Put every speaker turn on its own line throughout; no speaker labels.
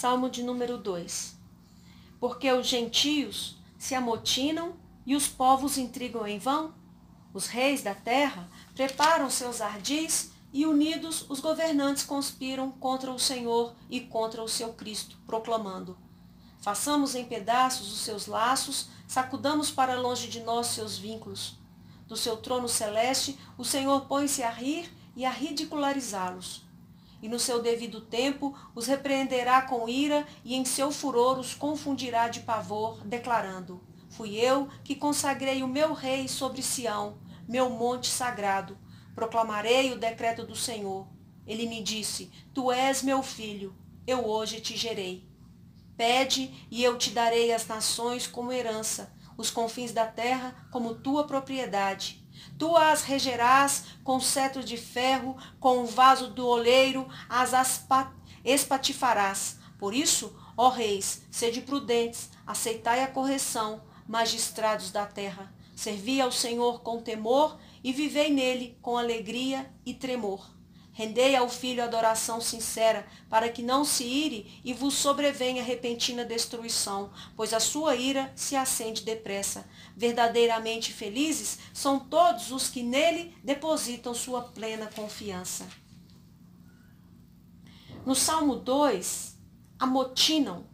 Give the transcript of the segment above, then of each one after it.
Salmo de número 2. Porque os gentios se amotinam e os povos intrigam em vão? Os reis da terra preparam seus ardis e unidos os governantes conspiram contra o Senhor e contra o seu Cristo, proclamando: façamos em pedaços os seus laços, sacudamos para longe de nós seus vínculos. Do seu trono celeste, o Senhor põe-se a rir e a ridicularizá-los. E no seu devido tempo os repreenderá com ira e em seu furor os confundirá de pavor, declarando: fui eu que consagrei o meu rei sobre Sião, meu monte sagrado. Proclamarei o decreto do Senhor. Ele me disse: tu és meu filho, eu hoje te gerei. Pede e eu te darei as nações como herança, os confins da terra como tua propriedade. Tu as regerás com cetro de ferro, com o vaso do oleiro as espatifarás. Por isso, ó reis, sede prudentes, aceitai a correção, magistrados da terra. Servi ao Senhor com temor e vivei nele com alegria e tremor. Rendei ao Filho adoração sincera, para que não se ire e vos sobrevenha repentina destruição, pois a sua ira se acende depressa. Verdadeiramente felizes são todos os que nele depositam sua plena confiança. No Salmo 2, amotinam,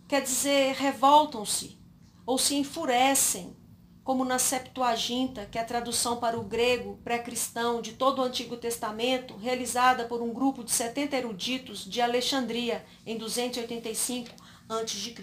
quer dizer, revoltam-se ou se enfurecem, como na Septuaginta, que é a tradução para o grego pré-cristão de todo o Antigo Testamento, realizada por um grupo de 70 eruditos de Alexandria, em 285 a.C.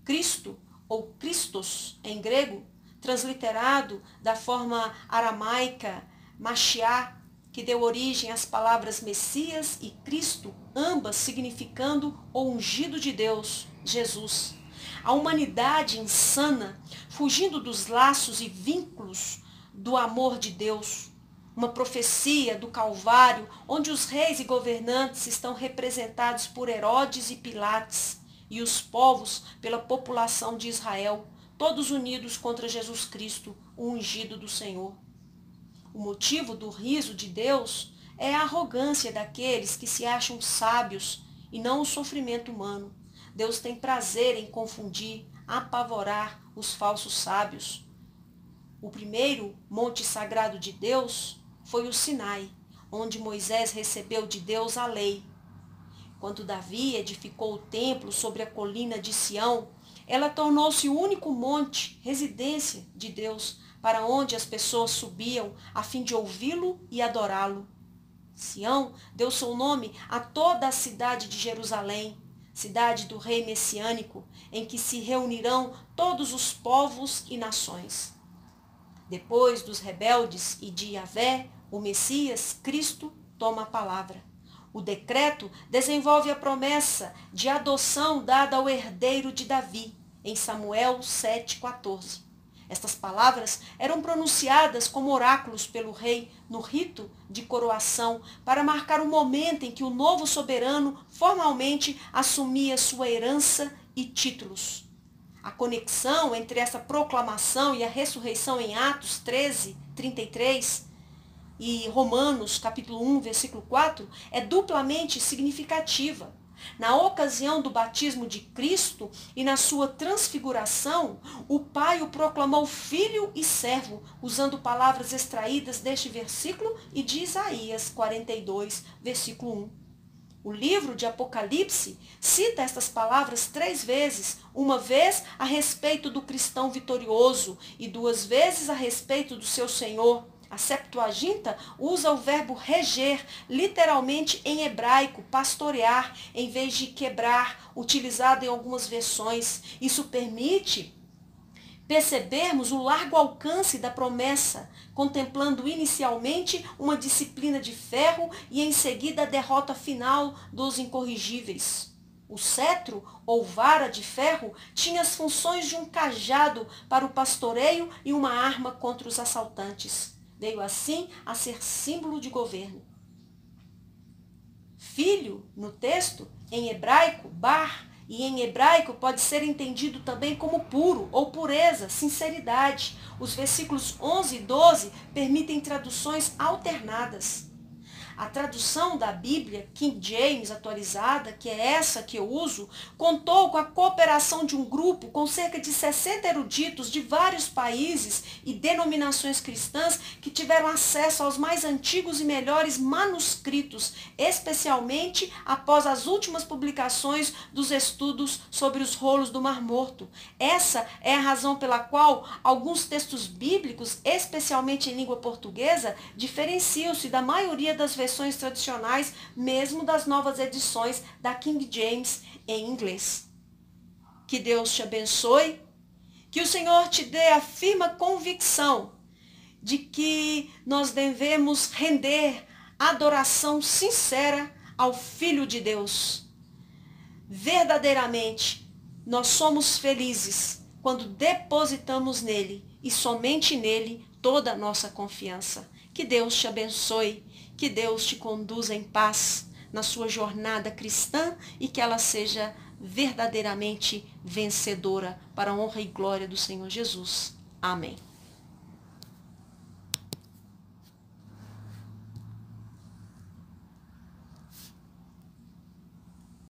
Cristo, ou Christos, em grego, transliterado da forma aramaica, Mashiach, que deu origem às palavras Messias e Cristo, ambas significando o ungido de Deus, Jesus. A humanidade insana, fugindo dos laços e vínculos do amor de Deus. Uma profecia do Calvário, onde os reis e governantes estão representados por Herodes e Pilates, e os povos pela população de Israel, todos unidos contra Jesus Cristo, o ungido do Senhor. O motivo do riso de Deus é a arrogância daqueles que se acham sábios e não o sofrimento humano. Deus tem prazer em confundir, apavorar os falsos sábios. O primeiro monte sagrado de Deus foi o Sinai, onde Moisés recebeu de Deus a lei. Quando Davi edificou o templo sobre a colina de Sião, ela tornou-se o único monte, residência de Deus, para onde as pessoas subiam a fim de ouvi-lo e adorá-lo. Sião deu seu nome a toda a cidade de Jerusalém, cidade do rei messiânico, em que se reunirão todos os povos e nações. Depois dos rebeldes e de Yahvé, o Messias, Cristo, toma a palavra. O decreto desenvolve a promessa de adoção dada ao herdeiro de Davi, em Samuel 7,14. Estas palavras eram pronunciadas como oráculos pelo rei no rito de coroação para marcar o momento em que o novo soberano formalmente assumia sua herança e títulos. A conexão entre essa proclamação e a ressurreição em Atos 13:33 e Romanos capítulo 1, versículo 4 é duplamente significativa. Na ocasião do batismo de Cristo e na sua transfiguração, o Pai o proclamou filho e servo, usando palavras extraídas deste versículo e de Isaías 42, versículo 1. O livro de Apocalipse cita estas palavras 3 vezes, uma vez a respeito do cristão vitorioso e 2 vezes a respeito do seu Senhor. A Septuaginta usa o verbo reger, literalmente em hebraico, pastorear, em vez de quebrar, utilizado em algumas versões. Isso permite percebermos o largo alcance da promessa, contemplando inicialmente uma disciplina de ferro e em seguida a derrota final dos incorrigíveis. O cetro, ou vara de ferro, tinha as funções de um cajado para o pastoreio e uma arma contra os assaltantes. Veio assim a ser símbolo de governo. Filho, no texto, em hebraico, bar, e em hebraico pode ser entendido também como puro ou pureza, sinceridade. Os versículos 11 e 12 permitem traduções alternadas. A tradução da Bíblia, King James atualizada, que é essa que eu uso, contou com a cooperação de um grupo com cerca de 60 eruditos de vários países e denominações cristãs que tiveram acesso aos mais antigos e melhores manuscritos, especialmente após as últimas publicações dos estudos sobre os rolos do Mar Morto. Essa é a razão pela qual alguns textos bíblicos, especialmente em língua portuguesa, diferenciam-se da maioria das versões tradicionais, mesmo das novas edições da King James em inglês. Que Deus te abençoe, que o Senhor te dê a firme convicção de que nós devemos render adoração sincera ao Filho de Deus. Verdadeiramente, nós somos felizes quando depositamos nele e somente nele toda a nossa confiança. Que Deus te abençoe, que Deus te conduza em paz na sua jornada cristã e que ela seja verdadeiramente vencedora para a honra e glória do Senhor Jesus. Amém.